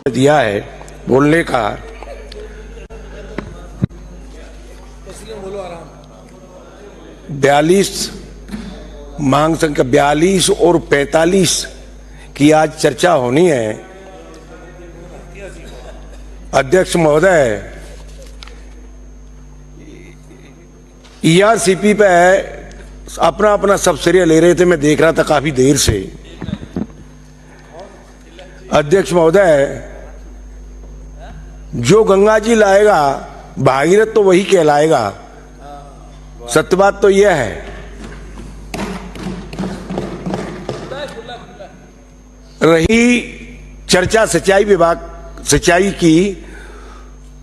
दिया है बोलने का। 42 मांग संख्या 42 और 45 की आज चर्चा होनी है। अध्यक्ष महोदय, ईआरसीपी पे अपना अपना सब श्रेय ले रहे थे, मैं देख रहा था काफी देर से। अध्यक्ष महोदय, जो गंगा जी लाएगा भागीरथ तो वही कहलाएगा। सत्य बात तो यह है। रही चर्चा सिंचाई की,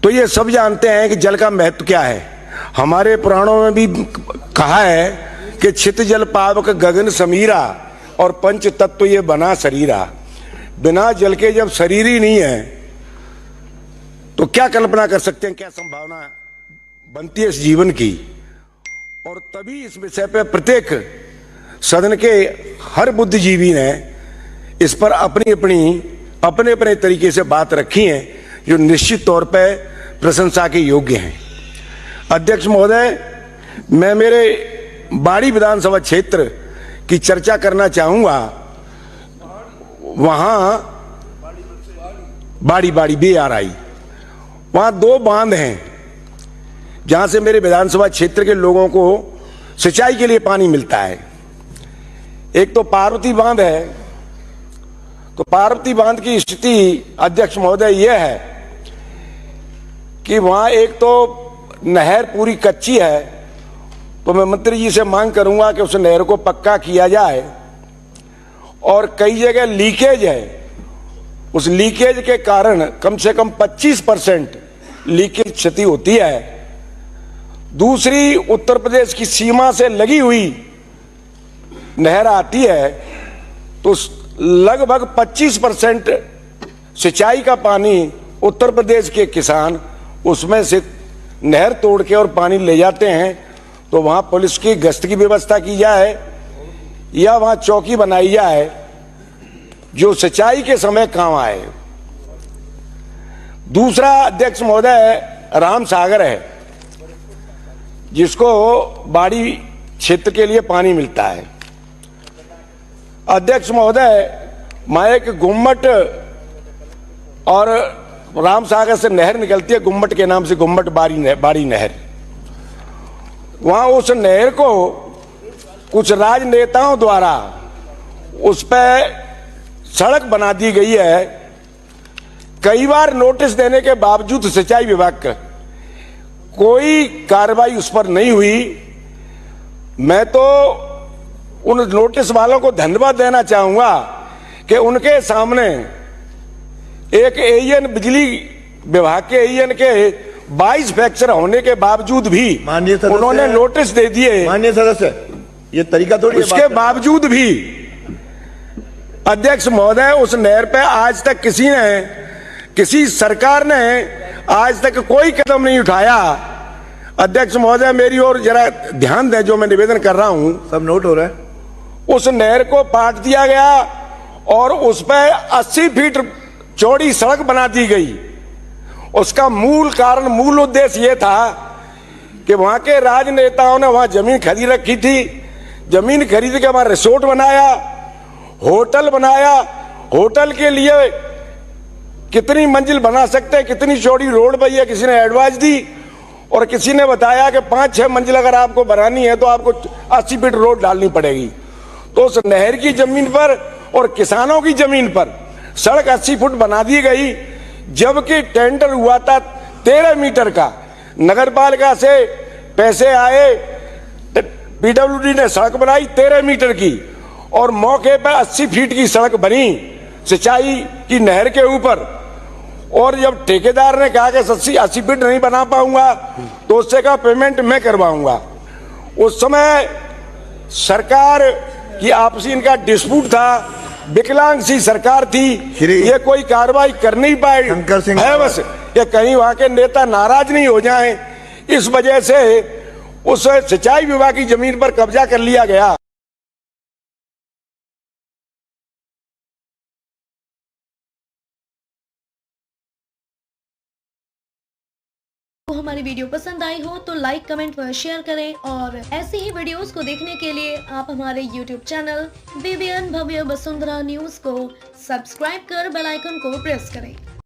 तो ये सब जानते हैं कि जल का महत्व क्या है। हमारे पुराणों में भी कहा है कि छित जल पावक गगन समीरा और पंच तत्व ये बना शरीरा। बिना जल के जब शरीर ही नहीं है तो क्या कल्पना कर सकते हैं, क्या संभावना बनती है इस जीवन की। और तभी इस विषय पे प्रत्येक सदन के हर बुद्धिजीवी ने इस पर अपने अपने तरीके से बात रखी है, जो निश्चित तौर पे प्रशंसा के योग्य हैं। अध्यक्ष महोदय, मैं मेरे बाड़ी विधानसभा क्षेत्र की चर्चा करना चाहूंगा। वहां बाड़ी BRI, वहां 2 बांध हैं जहां से मेरे विधानसभा क्षेत्र के लोगों को सिंचाई के लिए पानी मिलता है। एक तो पार्वती बांध है। तो पार्वती बांध की स्थिति अध्यक्ष महोदय यह है कि वहां एक तो नहर पूरी कच्ची है, तो मैं मंत्री जी से मांग करूंगा कि उस नहर को पक्का किया जाए। और कई जगह लीकेज है, उस लीकेज के कारण कम से कम 25% लीकेज क्षति होती है। दूसरी, उत्तर प्रदेश की सीमा से लगी हुई नहर आती है, तो लगभग 25% सिंचाई का पानी उत्तर प्रदेश के किसान उसमें से नहर तोड़ के और पानी ले जाते हैं। तो वहां पुलिस की गश्त की व्यवस्था की जाए या वहां चौकी बनाई जाए जो सिंचाई के समय काम आए। दूसरा अध्यक्ष महोदय, राम सागर है, जिसको बाड़ी क्षेत्र के लिए पानी मिलता है। अध्यक्ष महोदय, मायक गुम्मट और राम सागर से नहर निकलती है, गुम्मट के नाम से, गुम्मट बाड़ी नहर। वहां उस नहर को कुछ राजनेताओं द्वारा उस पर सड़क बना दी गई है। कई बार नोटिस देने के बावजूद सिंचाई विभाग का कोई कार्रवाई उस पर नहीं हुई। मैं तो उन नोटिस वालों को धन्यवाद देना चाहूंगा कि उनके सामने एक एईएन, बिजली विभाग के एईएन के 22 फ्रैक्चर होने के बावजूद भी उन्होंने नोटिस दे दिए। माननीय सदस्य, ये तरीका थोड़ी, उसके बावजूद भी अध्यक्ष महोदय, उस नहर पे आज तक किसी सरकार ने आज तक कोई कदम नहीं उठाया। अध्यक्ष महोदय, मेरी ओर जरा ध्यान दें, जो मैं निवेदन कर रहा हूं। सब नोट हो रहा है। उस नहर को पाट दिया गया और उस पर 80 फीट चौड़ी सड़क बना दी गई। उसका मूल उद्देश्य यह था कि वहां के राजनेताओं ने वहां जमीन खरीद रखी थी। जमीन खरीद के वहां रिसोर्ट बनाया, होटल बनाया। होटल के लिए कितनी मंजिल बना सकते हैं, कितनी चौड़ी रोड बनी है, किसी ने एडवाइस दी और किसी ने बताया कि 5-6 मंजिल अगर आपको बनानी है तो आपको 80 फीट रोड डालनी पड़ेगी। तो उस नहर की जमीन पर और किसानों की जमीन पर सड़क 80 फुट बना दी गई, जबकि टेंडर हुआ था 13 मीटर का। नगर पालिका से पैसे आए, पीडब्ल्यूडी ने सड़क बनाई 13 मीटर की और मौके पर 80 फीट की सड़क बनी सिंचाई की नहर के ऊपर। और जब ठेकेदार ने कहा कि 80 फीट नहीं बना पाऊंगा तो उससे का पेमेंट मैं करवाऊंगा। उस समय सरकार की आपसी इनका डिस्प्यूट था, विकलांग सी सरकार थी, ये कोई कार्रवाई कर नहीं पाई है। बस ये कहीं वहां के नेता नाराज नहीं हो जाएं, इस वजह से उस सिंचाई विभाग की जमीन पर कब्जा कर लिया गया। को हमारी वीडियो पसंद आई हो तो लाइक कमेंट व शेयर करें और ऐसी ही वीडियोस को देखने के लिए आप हमारे YouTube चैनल BBN भव्य वसुंधरा न्यूज को सब्सक्राइब कर बेल आइकन को प्रेस करें।